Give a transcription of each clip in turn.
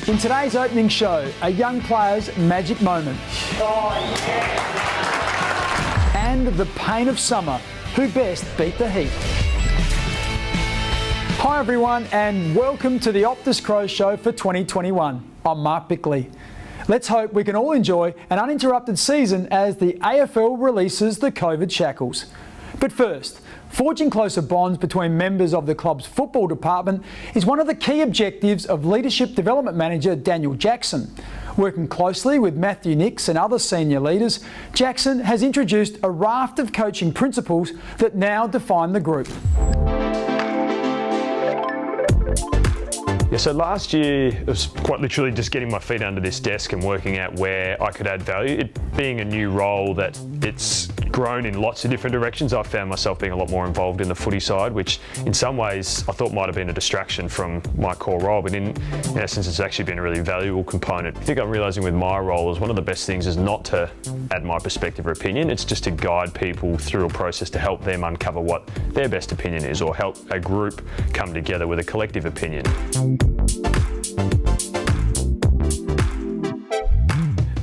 In today's opening show, a young player's magic moment. And the pain of summer, who best beat the heat. Hi everyone and welcome to the Optus Crows Show for 2021. I'm Mark Bickley. Let's hope we can all enjoy an uninterrupted season as the AFL releases the COVID shackles. But first, forging closer bonds between members of the club's football department is one of the key objectives of Leadership Development Manager Daniel Jackson. Working closely with Matthew Nix and other senior leaders, Jackson has introduced a raft of coaching principles that now define the group. Yeah, so last year it was quite literally just getting my feet under this desk and working out where I could add value. It being a new role that it's grown in lots of different directions, I found myself being a lot more involved in the footy side, which in some ways I thought might have been a distraction from my core role, but in essence it's actually been a really valuable component. I think I'm realising with my role is one of the best things is not to add my perspective or opinion, it's just to guide people through a process to help them uncover what their best opinion is or help a group come together with a collective opinion.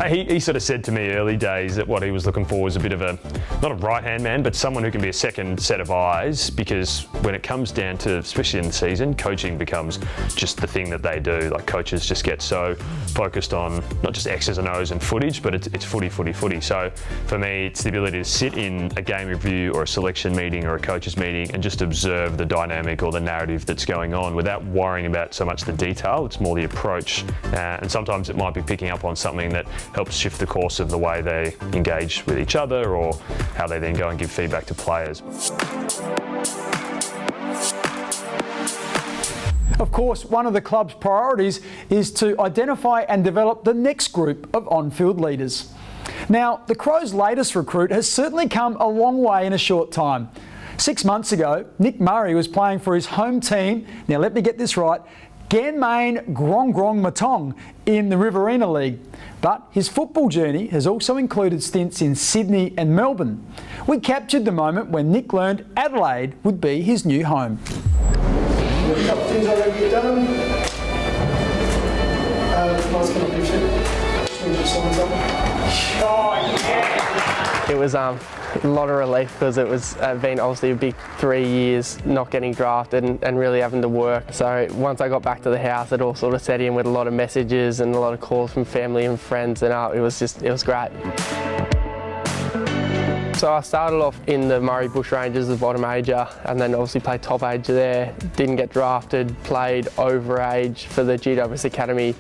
He sort of said to me early days that what he was looking for was a bit of a, not a right-hand man, but someone who can be a second set of eyes, because when it comes down to, especially in the season, coaching becomes just the thing that they do. Like coaches just get so focused on not just X's and O's and footage, but it's footy. So for me, it's the ability to sit in a game review or a selection meeting or a coaches meeting and just observe the dynamic or the narrative that's going on without worrying about so much the detail. It's more the approach, and sometimes it might be picking up on something that helps shift the course of the way they engage with each other or how they then go and give feedback to players. Of course, one of the club's priorities is to identify and develop the next group of on-field leaders. Now, the Crows' latest recruit has certainly come a long way in a short time. 6 months ago, Nick Murray was playing for his home team, now let me get this right, Ganmain Grong Matong in the Riverina League. But his football journey has also included stints in Sydney and Melbourne. We captured the moment when Nick learned Adelaide would be his new home. A couple of things I want to get done. Nice kind of It was a lot of relief because it was been obviously a big 3 years not getting drafted and really having to work. So once I got back to the house, it all sort of set in with a lot of messages and a lot of calls from family and friends, and it was great. So I started off in the Murray Bushrangers as bottom ager, and then obviously played top age there. Didn't get drafted, played over age for the GWS Academy.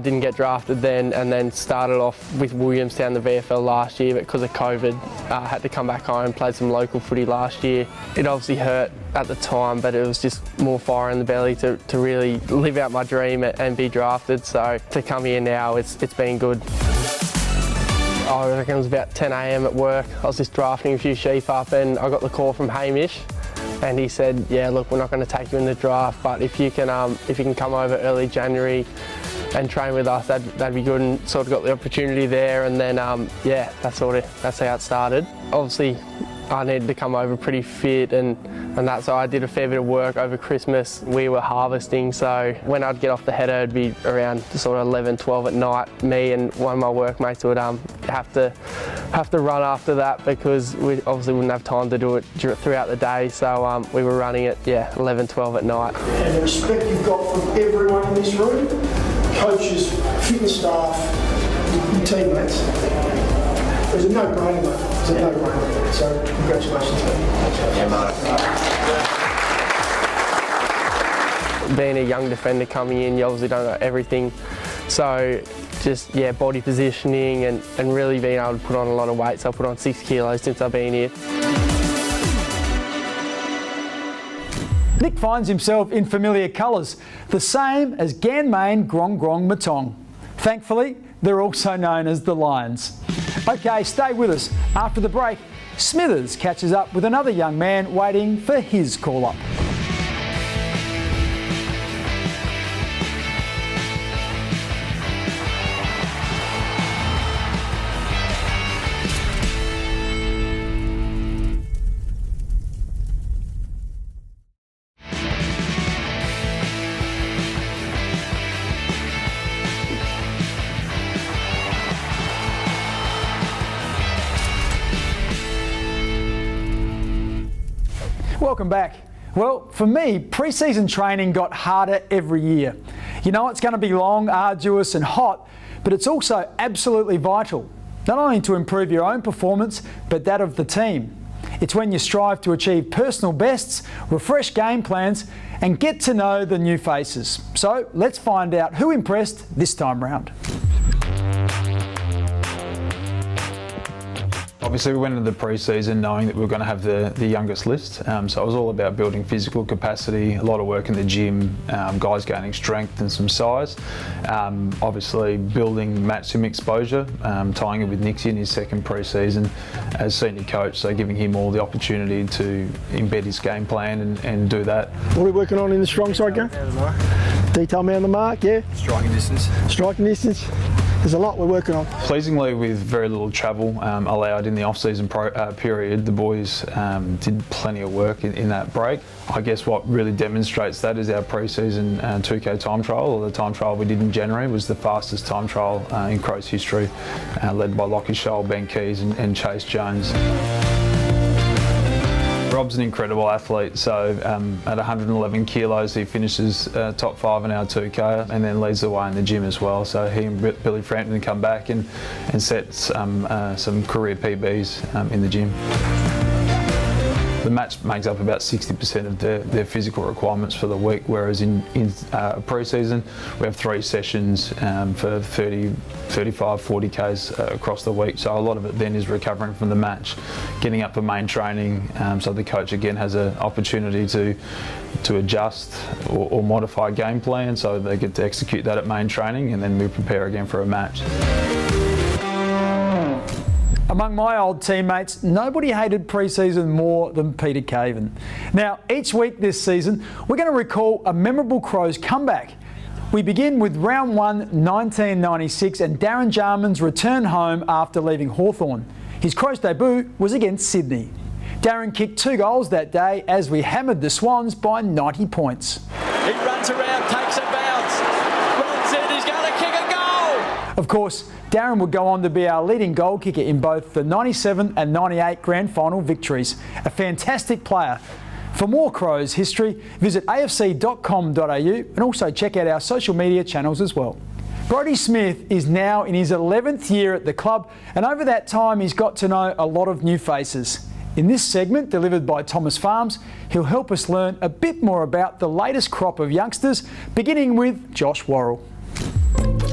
Didn't get drafted then, and then started off with Williamstown, the VFL last year, but because of COVID, had to come back home, played some local footy last year. It obviously hurt at the time, but it was just more fire in the belly to really live out my dream and be drafted. So to come here now, it's been good. I reckon it was about 10 a.m. at work. I was just drafting a few sheep up and I got the call from Hamish, and he said, yeah, look, we're not going to take you in the draft, but if you can come over early January and train with us, that'd be good, and sort of got the opportunity there, and then yeah, that's how it started. Obviously I needed to come over pretty fit and that, so I did a fair bit of work over Christmas. We were harvesting, so when I'd get off the header it'd be around sort of 11, 12 at night. Me and one of my workmates would have to run after that because we obviously wouldn't have time to do it throughout the day, so we were running at 11, 12 at night. And the respect you've got from everyone in this room, coaches, fitness staff, your teammates, there's a no-brainer, mate. It's a no-brainer. So congratulations, mate. Being a young defender coming in, you obviously don't know everything. So just body positioning and really being able to put on a lot of weight. So I put on 6 kilos since I've been here. Nick finds himself in familiar colours, the same as Ganmain Grong Matong. Thankfully, they're also known as the Lions. Okay, stay with us. After the break, Smithers catches up with another young man waiting for his call-up. Welcome back. Well, for me, pre-season training got harder every year. You know it's going to be long, arduous and hot, but it's also absolutely vital, not only to improve your own performance, but that of the team. It's when you strive to achieve personal bests, refresh game plans, and get to know the new faces. So let's find out who impressed this time round. Obviously, we went into the pre-season knowing that we were going to have the youngest list, so it was all about building physical capacity, a lot of work in the gym, guys gaining strength and some size. Obviously, building match sim exposure, tying it with Nixie in his second pre-season as senior coach, so giving him all the opportunity to embed his game plan and do that. What are we working on in the strong side game? Detail man on the mark, yeah. Striking distance. Striking distance. There's a lot we're working on. Pleasingly, with very little travel allowed in the off-season period, the boys did plenty of work in that break. I guess what really demonstrates that is our pre-season 2K time trial, or the time trial we did in January, was the fastest time trial in Crows history, led by Lockie Scholl, Ben Keys and Chase Jones. Rob's an incredible athlete, so at 111 kilos he finishes top 5 in our 2K and then leads the way in the gym as well. So he and Billy Frampton come back and set some career PBs in the gym. The match makes up about 60% of their physical requirements for the week, whereas in pre-season we have 3 sessions for 30, 35, 40 Ks across the week. So a lot of it then is recovering from the match, getting up for main training, so the coach again has an opportunity to adjust or modify a game plan, so they get to execute that at main training and then we prepare again for a match. Among my old teammates, nobody hated pre-season more than Peter Caven. Now, each week this season, we're going to recall a memorable Crows comeback. We begin with round 1, 1996, and Darren Jarman's return home after leaving Hawthorn. His Crows debut was against Sydney. Darren kicked 2 goals that day as we hammered the Swans by 90 points. He runs around, takes a bounce, runs in, he's going to kick a goal! Of course, Darren would go on to be our leading goal kicker in both the 97 and 98 grand final victories. A fantastic player. For more Crows history, visit afc.com.au and also check out our social media channels as well. Brodie Smith is now in his 11th year at the club, and over that time he's got to know a lot of new faces. In this segment, delivered by Thomas Farms, he'll help us learn a bit more about the latest crop of youngsters, beginning with Josh Worrell.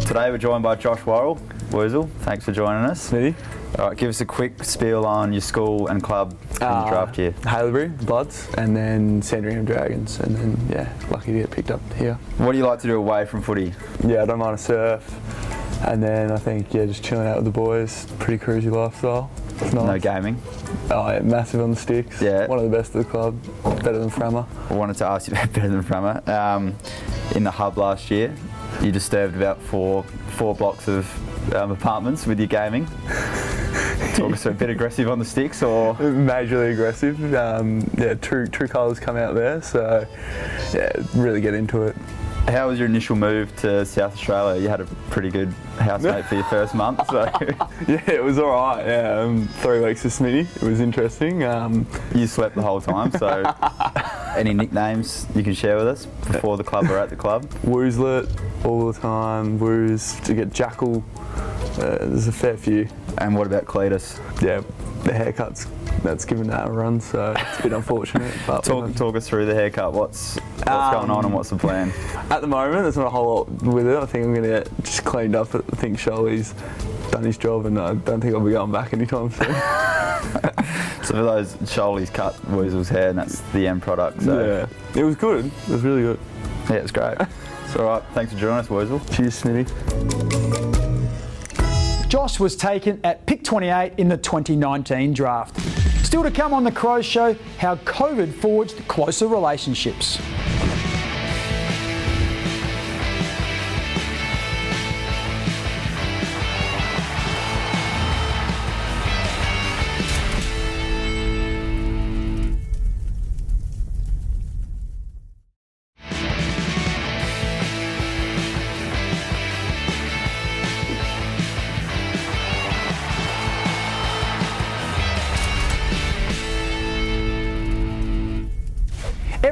Today we're joined by Josh Worrell. Woozle, thanks for joining us. Smithy. All right, give us a quick spiel on your school and club in the draft year. Haileybury, Bloods, and then Sandringham Dragons, and then, yeah, lucky to get picked up here. What do you like to do away from footy? Yeah, I don't mind a surf, and then I think, yeah, just chilling out with the boys, pretty cruisy lifestyle. It's nice. No gaming? Oh, yeah, massive on the sticks. Yeah. One of the best of the club, better than Frammer. I wanted to ask you about better than Frammer. In the hub last year, you disturbed about four blocks of apartments with your gaming. Talk us a bit aggressive on the sticks, or majorly aggressive. Yeah, true colours come out there, so yeah, really get into it. how was your initial move to South Australia? You had a pretty good housemate for your first month, so yeah, it was all right. Yeah, 3 weeks of Smitty. It was interesting. You slept the whole time. So, any nicknames you can share with us before the club or at the club? Woozlet all the time. Woos to get Jackal. There's a fair few. And what about Cletus? Yeah, the haircuts. That's given that a run, so it's a bit unfortunate. But talk us through the haircut. What's going on and what's the plan? At the moment, there's not a whole lot with it. I think I'm going to get just cleaned up. I think Sholly's done his job, and I don't think I'll be going back anytime soon. So for those, Sholly's cut Weasel's hair, and that's the end product. So. Yeah, it was good. It was really good. Yeah, it's great. It's all right. Thanks for joining us, Weasel. Cheers, Smitty. Josh was taken at pick 28 in the 2019 draft. Still to come on the Crows Show, how COVID forged closer relationships.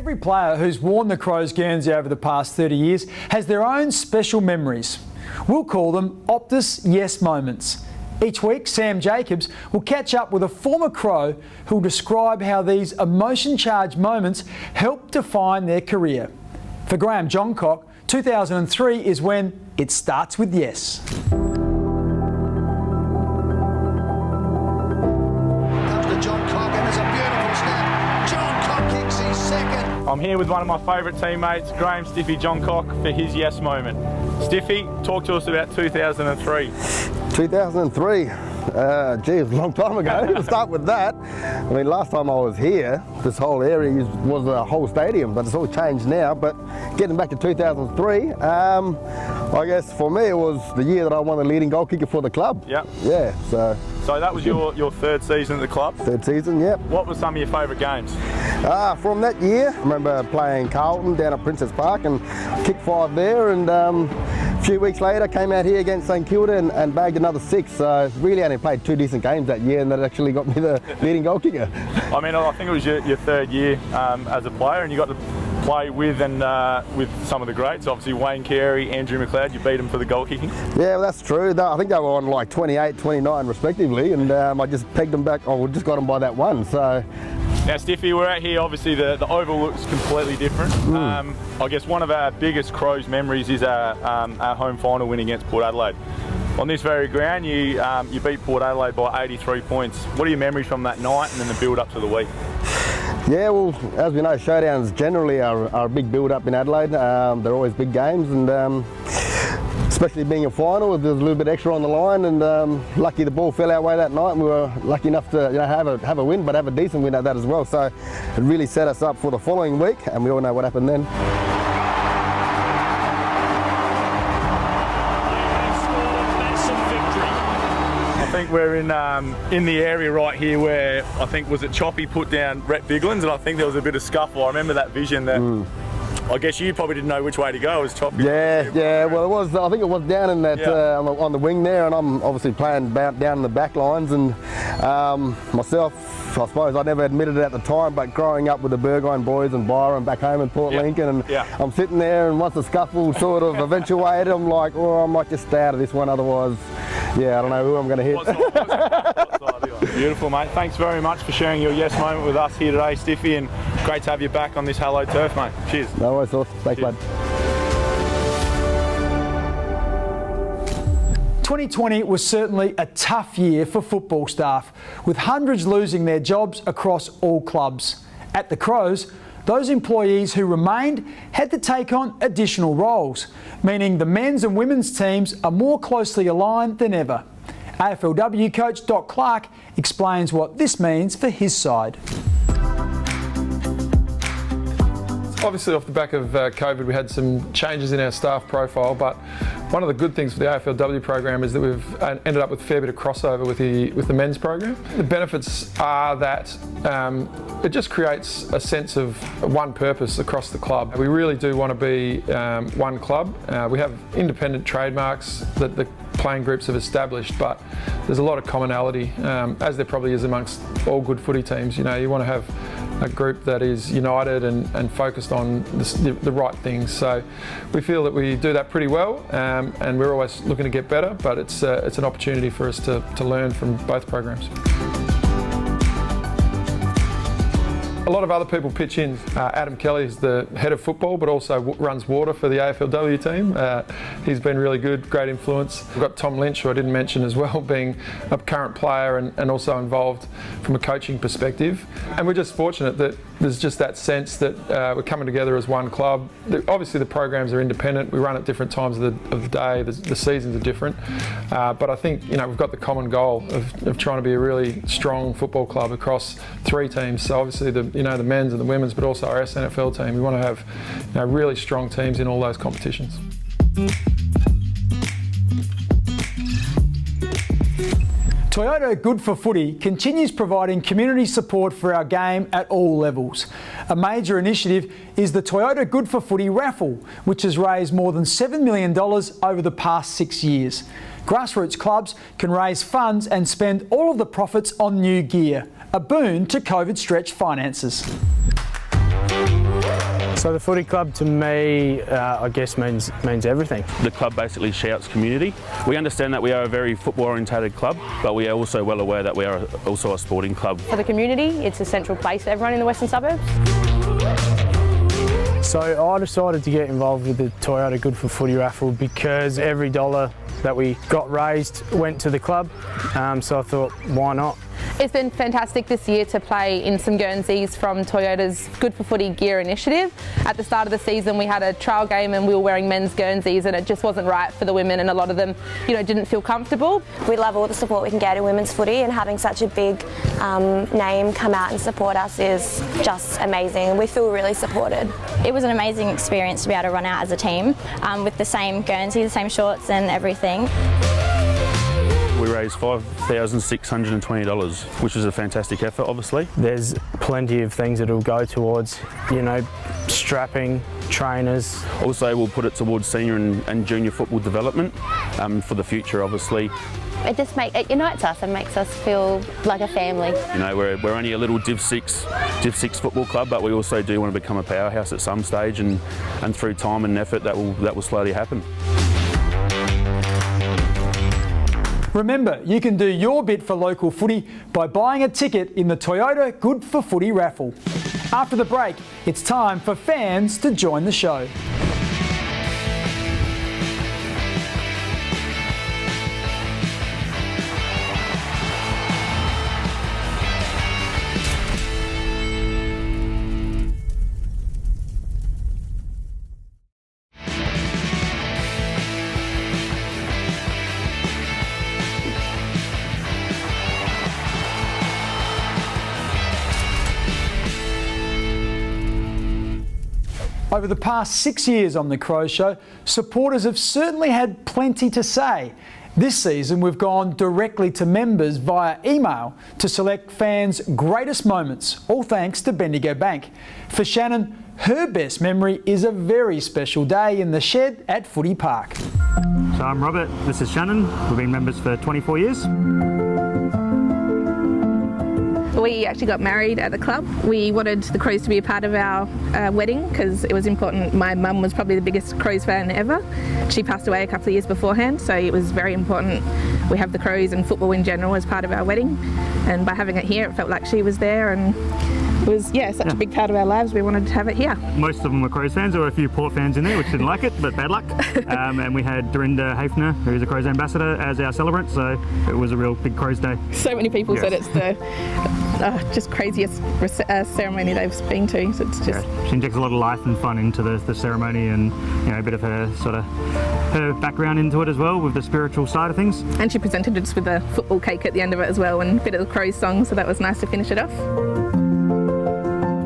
Every player who's worn the Crows Guernsey over the past 30 years has their own special memories. We'll call them Optus Yes moments. Each week, Sam Jacobs will catch up with a former Crow who'll describe how these emotion-charged moments helped define their career. For Graham Johncock, 2003 is when it starts with yes. I'm here with one of my favourite teammates, Graham Stiffy Johncock, for his yes moment. Stiffy, talk to us about 2003. 2003, gee, it was a long time ago. To start with that, I mean, last time I was here, this whole area was a whole stadium, but it's all changed now. But getting back to 2003, I guess for me it was the year that I won the leading goal kicker for the club. Yep. Yeah, so that was your third season at the club? Third season, yep. What were some of your favourite games? From that year, I remember playing Carlton down at Princess Park and kicked 5 there, and a few weeks later came out here against St Kilda and bagged another 6. So really only played 2 decent games that year, and that actually got me the leading goal kicker. I mean, I think it was your third year as a player, and you got to play with some of the greats. Obviously Wayne Carey, Andrew McLeod, you beat them for the goal kicking. Yeah, well, that's true. I think they were on like 28, 29 respectively, and I just pegged them back. I just got them by that one. So. Now, Stiffy, we're out here. Obviously, the oval looks completely different. I guess one of our biggest Crows memories is our home final win against Port Adelaide. On this very ground, you beat Port Adelaide by 83 points. What are your memories from that night and then the build up to the week? Yeah, well, as we know, showdowns generally are a big build-up in Adelaide. They're always big games, and especially being a final, there's a little bit extra on the line. And lucky the ball fell our way that night, and we were lucky enough to have a win, but have a decent win at that as well. So it really set us up for the following week, and we all know what happened then. I think we're in the area right here where I think was it Choppy put down Rhett Biglands, and I think there was a bit of scuffle. I remember that vision that I guess you probably didn't know which way to go. It was Choppy. Yeah. Well, it was. I think it was down in that on the wing there, and I'm obviously playing down in the back lines. And myself, I suppose I never admitted it at the time, but growing up with the Burgoyne boys and Byron back home in Port Lincoln, and I'm sitting there, and once the scuffle sort of eventuated, I'm like, oh, I might just stay out of this one, otherwise, yeah, I don't know who I'm going to hit. Beautiful, mate. Thanks very much for sharing your yes moment with us here today, Stiffy, and great to have you back on this Hello Turf, mate. Cheers. No worries, Sauce. Thanks, bud. 2020 was certainly a tough year for football staff, with hundreds losing their jobs across all clubs. At the Crows, those employees who remained had to take on additional roles, meaning the men's and women's teams are more closely aligned than ever. AFLW coach Doc Clark explains what this means for his side. Obviously off the back of COVID we had some changes in our staff profile, but one of the good things for the AFLW program is that we've ended up with a fair bit of crossover with the men's program. The benefits are that it just creates a sense of one purpose across the club. We really do want to be one club. We have independent trademarks that the playing groups have established, but there's a lot of commonality, as there probably is amongst all good footy teams. You know, you want to have a group that is united and focused on the right things. So we feel that we do that pretty well, and we're always looking to get better, but it's an opportunity for us to learn from both programs. A lot of other people pitch in. Adam Kelly is the head of football, but also runs water for the AFLW team. He's been really good, great influence. We've got Tom Lynch, who I didn't mention as well, being a current player and also involved from a coaching perspective. And we're just fortunate that there's just that sense that we're coming together as one club. Obviously the programs are independent. We run at different times of the day. The seasons are different. But I think we've got the common goal of trying to be a really strong football club across 3 teams. So obviously the men's and the women's, but also our SNFL team. We want to have really strong teams in all those competitions. Toyota Good for Footy continues providing community support for our game at all levels. A major initiative is the Toyota Good for Footy raffle, which has raised more than $7 million over the past 6 years. Grassroots clubs can raise funds and spend all of the profits on new gear, a boon to COVID-stretched finances. So the footy club to me, I guess means everything. The club basically shouts community. We understand that we are a very football-orientated club, but we are also well aware that we are also a sporting club. For the community, it's a central place for everyone in the western suburbs. So I decided to get involved with the Toyota Good for Footy raffle because every dollar that we got raised went to the club, so I thought, why not? It's been fantastic this year to play in some Guernseys from Toyota's Good for Footy gear initiative. At the start of the season we had a trial game and we were wearing men's Guernseys and it just wasn't right for the women, and a lot of them didn't feel comfortable. We love all the support we can get in women's footy, and having such a big name come out and support us is just amazing. We feel really supported. It was an amazing experience to be able to run out as a team with the same Guernsey, the same shorts and everything. We raised $5,620, which is a fantastic effort, obviously. There's plenty of things that will go towards, strapping, trainers. Also, we'll put it towards senior and junior football development for the future, obviously. It unites us and makes us feel like a family. We're only a little Div 6 football club, but we also do want to become a powerhouse at some stage, and through time and effort that will slowly happen. Remember, you can do your bit for local footy by buying a ticket in the Toyota Good for Footy raffle. After the break, it's time for fans to join the show. Over the past 6 years on The Crows Show, supporters have certainly had plenty to say. This season we've gone directly to members via email to select fans' greatest moments, all thanks to Bendigo Bank. For Shannon, her best memory is a very special day in the shed at Footy Park. So I'm Robert, this is Shannon. We've been members for 24 years. We actually got married at the club. We wanted the Crows to be a part of our wedding because it was important. My mum was probably the biggest Crows fan ever. She passed away a couple of years beforehand, so it was very important we have the Crows and football in general as part of our wedding. And by having it here, it felt like she was there, and it was such a big part of our lives. We wanted to have it here. Most of them were Crows fans. There were a few Port fans in there which didn't like it, but bad luck. And we had Dorinda Hafner, who's a Crows ambassador, as our celebrant, so it was a real big Crows day. So many people said it's the just craziest ceremony they've been to. So it's just she injects a lot of life and fun into the ceremony, and a bit of her her background into it as well, with the spiritual side of things. And she presented us with a football cake at the end of it as well, and a bit of the Crows song, so that was nice to finish it off.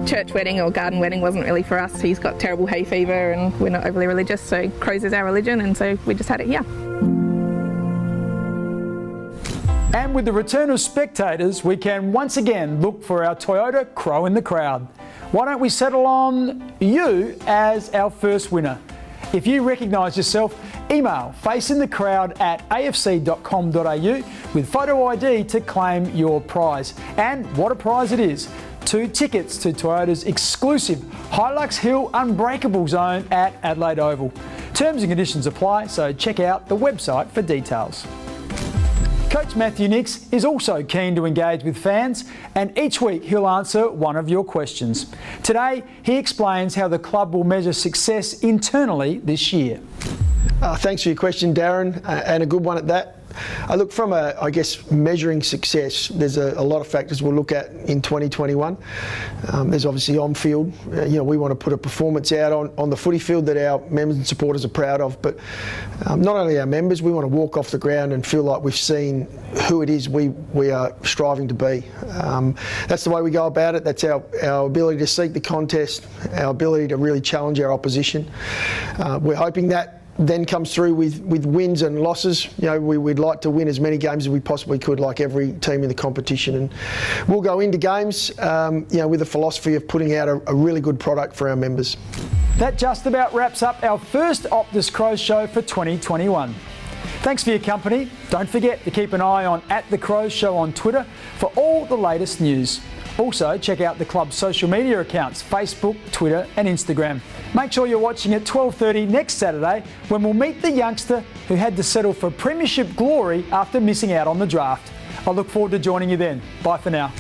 Church wedding or garden wedding wasn't really for us. He's got terrible hay fever and we're not overly religious, so Crows is our religion, and so we just had it here. And with the return of spectators, we can once again look for our Toyota Crow in the crowd. Why don't we settle on you as our first winner? If you recognise yourself, email faceinthecrowd@afc.com.au with photo ID to claim your prize. And what a prize it is! 2 tickets to Toyota's exclusive Hilux Hill Unbreakable Zone at Adelaide Oval. Terms and conditions apply, so check out the website for details. Coach Matthew Nix is also keen to engage with fans, and each week he'll answer one of your questions. Today, he explains how the club will measure success internally this year. Thanks for your question, Darren, and a good one at that. Look, from measuring success, there's a lot of factors we'll look at in 2021. There's obviously on-field. We want to put a performance out on the footy field that our members and supporters are proud of, but not only our members, we want to walk off the ground and feel like we've seen who it is we are striving to be. That's the way we go about it. That's our ability to seek the contest, our ability to really challenge our opposition. We're hoping that then comes through with wins and losses. We'd like to win as many games as we possibly could, like every team in the competition, and we'll go into games with a philosophy of putting out a really good product for our members. That just about wraps up our first Optus Crows Show for 2021. Thanks for your company. Don't forget to keep an eye on @The Crows Show on Twitter for all the latest news. Also, check out the club's social media accounts, Facebook, Twitter and Instagram. Make sure you're watching at 12:30 next Saturday when we'll meet the youngster who had to settle for premiership glory after missing out on the draft. I look forward to joining you then. Bye for now.